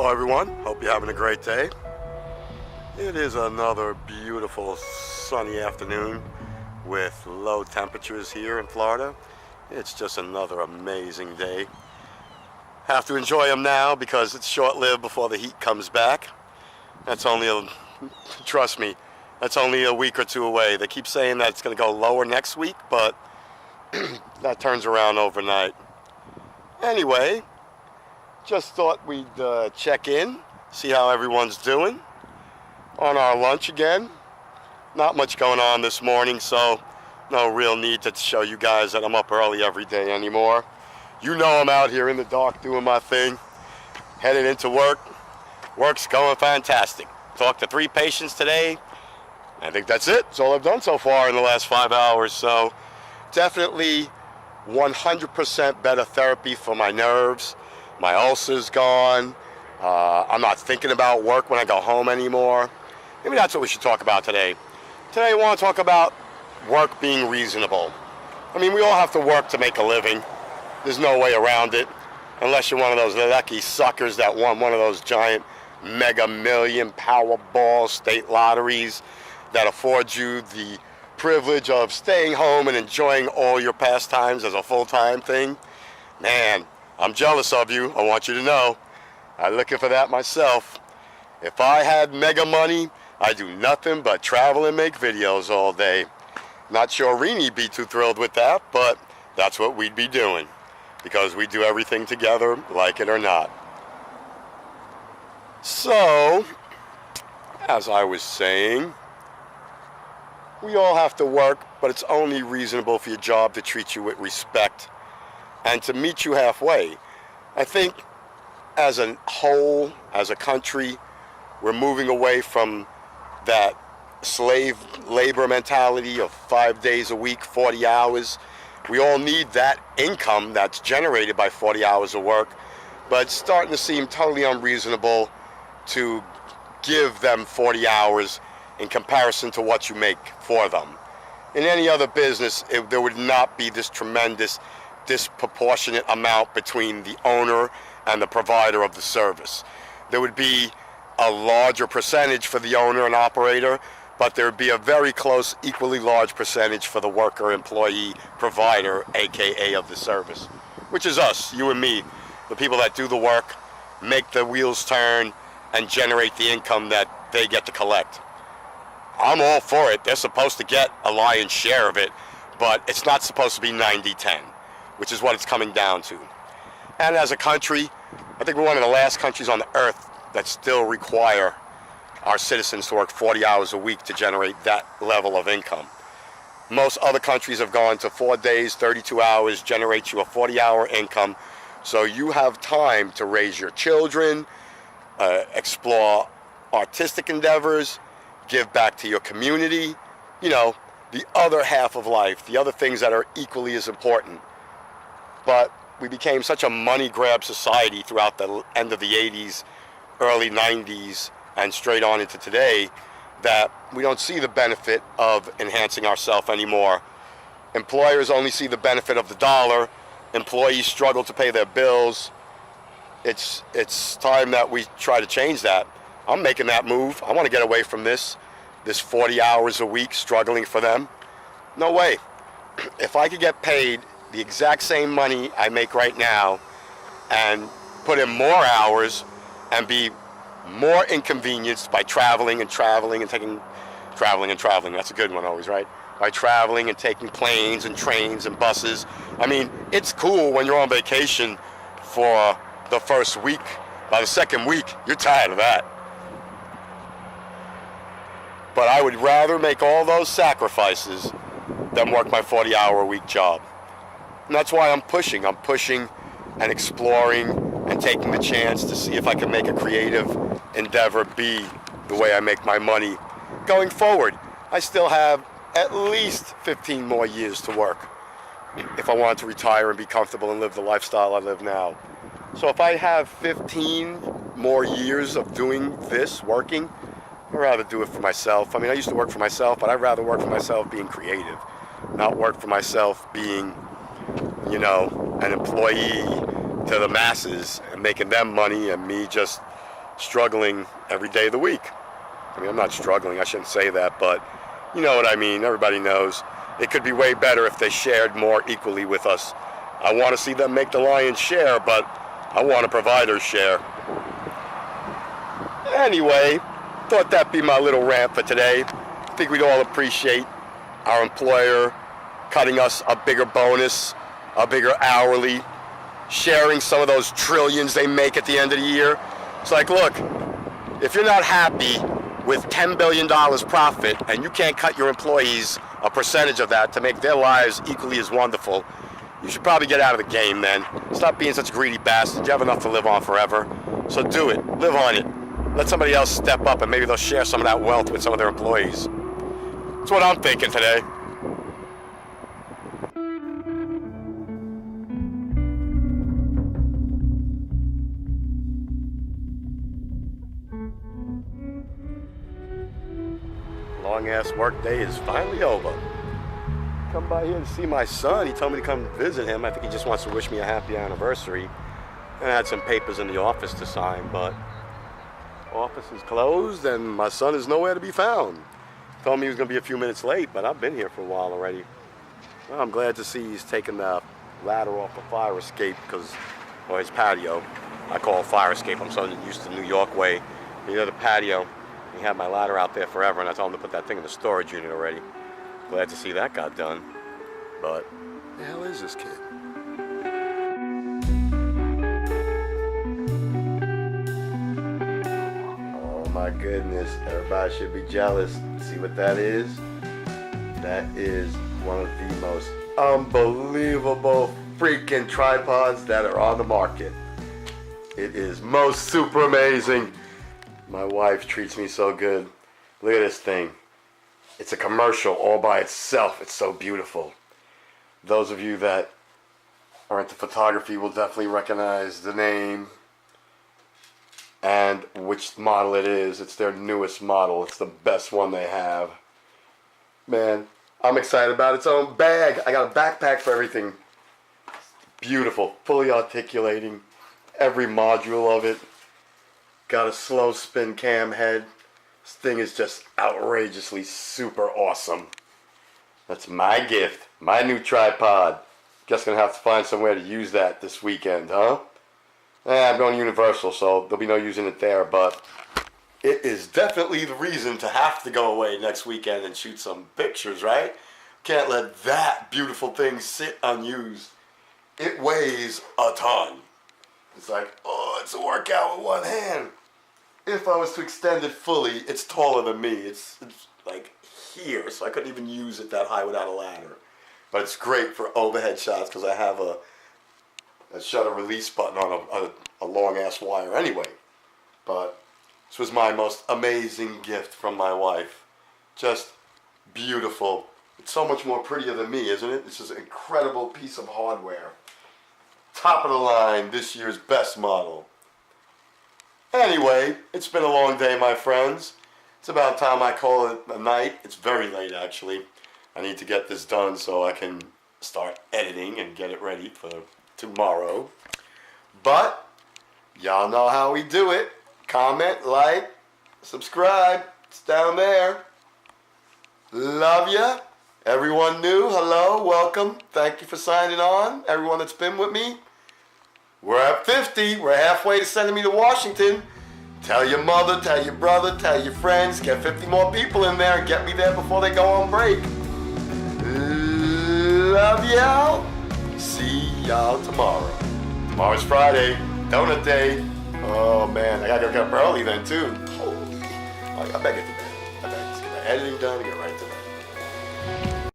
Hello everyone, hope you're having a great day. It is another beautiful sunny afternoon with low temperatures here in Florida. It's just another amazing day. Have to enjoy them now because it's short-lived before the heat comes back. Trust me, that's only a week or two away. They keep saying that it's going to go lower next week, but that turns around overnight. Anyway, just thought we'd check in, see how everyone's doing. On our lunch again. Not much going on this morning, so no real need to show you guys that I'm up early every day anymore. You know I'm out here in the dark doing my thing, headed into work. Work's going fantastic. Talked to 3 patients today. I think that's it. That's all I've done so far in the last 5 hours. So definitely 100% better therapy for my nerves. My ulcer's gone. I'm not thinking about work when I go home anymore. Maybe that's what we should talk about today. Today I want to talk about work being reasonable. I mean, we all have to work to make a living. There's no way around it. Unless you're one of those lucky suckers that won one of those giant mega million Powerball state lotteries that afford you the privilege of staying home and enjoying all your pastimes as a full-time thing. Man, I'm jealous of you. I want you to know. I'm looking for that myself. If I had mega money, I'd do nothing but travel and make videos all day. Not sure Renie'd be too thrilled with that, but that's what we'd be doing. Because we do everything together, like it or not. So, as I was saying, we all have to work, but it's only reasonable for your job to treat you with respect and to meet you halfway. I think as a whole, as a country, we're moving away from that slave labor mentality of 5 days a week, 40 hours. We all need that income that's generated by 40 hours of work, but it's starting to seem totally unreasonable to give them 40 hours in comparison to what you make for them. In any other business, there would not be this tremendous disproportionate amount between the owner and the provider of the service. There would be a larger percentage for the owner and operator, but there would be a very close, equally large percentage for the worker, employee, provider, aka of the service, which is us, you and me, the people that do the work, make the wheels turn, and generate the income that they get to collect. I'm all for it. They're supposed to get a lion's share of it, but it's not supposed to be 90-10. Which is what it's coming down to. And as a country, I think we're one of the last countries on the earth that still require our citizens to work 40 hours a week to generate that level of income. Most other countries have gone to 4 days, 32 hours, generate you a 40-hour income, so you have time to raise your children, explore artistic endeavors, give back to your community, you know, the other half of life, the other things that are equally as important. But we became such a money grab society throughout the end of the 80s, early 90s, and straight on into today that we don't see the benefit of enhancing ourselves anymore. Employers only see the benefit of the dollar. Employees struggle to pay their bills. It's time that we try to change that. I'm making that move. I want to get away from this 40 hours a week struggling for them. No way. If I could get paid the exact same money I make right now and put in more hours and be more inconvenienced by traveling and traveling, that's a good one always, right? By traveling and taking planes and trains and buses. I mean, it's cool when you're on vacation for the first week. By the second week, you're tired of that. But I would rather make all those sacrifices than work my 40-hour-a-week job. And that's why I'm pushing and exploring and taking the chance to see if I can make a creative endeavor be the way I make my money. Going forward, I still have at least 15 more years to work if I want to retire and be comfortable and live the lifestyle I live now. So if I have 15 more years of doing this, working, I'd rather do it for myself. I mean, I used to work for myself, but I'd rather work for myself being creative, not work for myself being, you know, an employee to the masses and making them money and me just struggling every day of the week. I mean, I'm not struggling, I shouldn't say that, but you know what I mean. Everybody knows. It could be way better if they shared more equally with us. I want to see them make the lion's share, but I want a provider's share. Anyway, thought that'd be my little rant for today. I think we'd all appreciate our employer cutting us a bigger bonus, a bigger hourly, sharing some of those trillions they make at the end of the year. It's like, look, if you're not happy with $10 billion profit and you can't cut your employees a percentage of that to make their lives equally as wonderful, you should probably get out of the game then. Stop being such a greedy bastard. You have enough to live on forever. So do it. Live on it. Let somebody else step up and maybe they'll share some of that wealth with some of their employees. That's what I'm thinking today. Long-ass work day is finally over. Come by here to see my son. He told me to come visit him. I think he just wants to wish me a happy anniversary. And I had some papers in the office to sign, but office is closed and my son is nowhere to be found. Told me he was going to be a few minutes late, but I've been here for a while already. Well, I'm glad to see he's taken the ladder off the fire escape or his patio. I call it fire escape. I'm so used to New York way. You know, the patio. He had my ladder out there forever, and I told him to put that thing in the storage unit already. Glad to see that got done. But who the hell is this kid? Oh my goodness, everybody should be jealous. See what that is? That is one of the most unbelievable freaking tripods that are on the market. It is most super amazing. My wife treats me so good. Look at this thing. It's a commercial all by itself. It's so beautiful. Those of you that are into photography will definitely recognize the name and which model it is. It's their newest model. It's the best one they have. Man, I'm excited about its own bag. I got a backpack for everything. Beautiful, fully articulating every module of it. Got a slow spin cam head. This thing is just outrageously super awesome. That's my gift, my new tripod. Guess gonna have to find somewhere to use that this weekend, huh? I'm going to Universal, so there'll be no using it there, but it is definitely the reason to have to go away next weekend and shoot some pictures, right? Can't let that beautiful thing sit unused. It weighs a ton. It's like, oh, it's a workout with one hand. If I was to extend it fully, it's taller than me. It's like here, so I couldn't even use it that high without a ladder. But it's great for overhead shots because I have a shutter release button on a long-ass wire anyway. But this was my most amazing gift from my wife. Just beautiful. It's so much more prettier than me, isn't it? This is an incredible piece of hardware. Top of the line, this year's best model. Anyway, it's been a long day, my friends. It's about time I call it a night. It's very late, actually. I need to get this done so I can start editing and get it ready for tomorrow. But y'all know how we do it. Comment, like, subscribe. It's down there. Love ya. Everyone new, hello, welcome. Thank you for signing on. Everyone that's been with me. We're at 50. We're halfway to sending me to Washington. Tell your mother, tell your brother, tell your friends. Get 50 more people in there and get me there before they go on break. Love y'all. See y'all tomorrow. Tomorrow's Friday. Donut day. Oh man, I gotta get up early then too. I better get to bed. I better just get my editing done and get right to